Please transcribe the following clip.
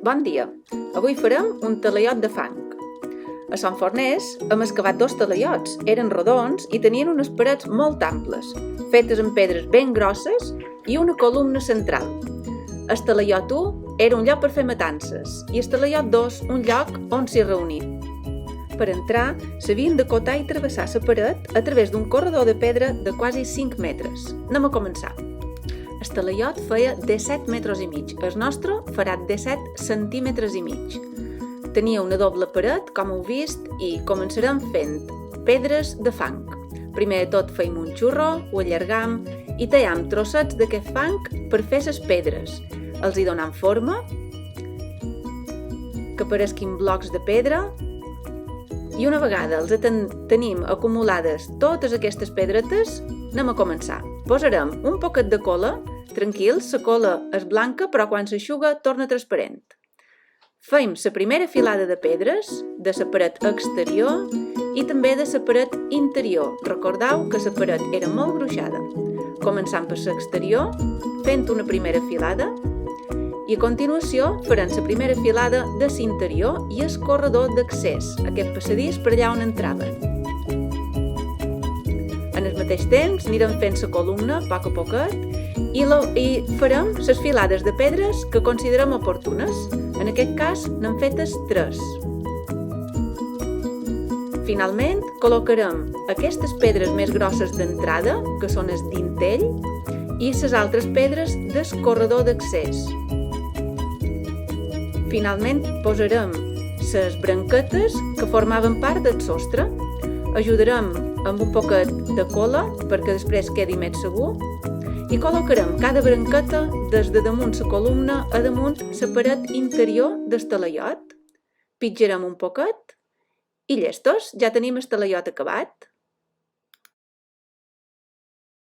Bon dia! Avui farem un talaiot de fang. A Sant Forners hem excavat dos talaiots. Eren rodons i tenien unes parets molt amples, fetes amb pedres ben grosses i una columna central. El talaiot 1 era un lloc per fer matances i el talaiot 2 un lloc on s'hi reunia. Per entrar, s'havien d'acotar i travessar la paret a través d'un corredor de pedra de quasi 5 metres. Anem a començar. El talaiot feia 17 metres i mig, el nostre farà 17 centímetres i mig. Tenia una doble paret, com heu vist, i començarem fent pedres de fang. Primer de tot feim un xurro, ho allargam i tallam trossets d'aquest fang per fer les pedres. Els hi donem forma, que apareguin blocs de pedra, i una vegada els tenim acumulades totes aquestes pedretes, anem a començar. Posarem un poquet de cola, tranquils, la cola és blanca però quan s'eixuga torna transparent. Feim la primera filada de pedres de la paret exterior i també de la paret interior. Recordeu que la paret era molt gruixada. Començant per l'exterior, fent una primera filada i a continuació farem la primera filada de l'interior i el corredor d'accés, aquest passadís per allà on entraven. En el mateix temps anirem fent la columna a poc a poquet i farem les filades de pedres que considerem oportunes. En aquest cas n'hem fetes 3. Finalment, col·locarem aquestes pedres més grosses d'entrada, que són el dintell, i les altres pedres del corredor d'accés. Finalment, posarem les branquetes que formaven part del sostre. Ajudarem amb un poquet de cola perquè després quedi més segur i col·locarem cada branqueta des de damunt la columna a damunt la paret interior del talaiot. Pitjarem un poquet i llestos, ja tenim el talaiot acabat.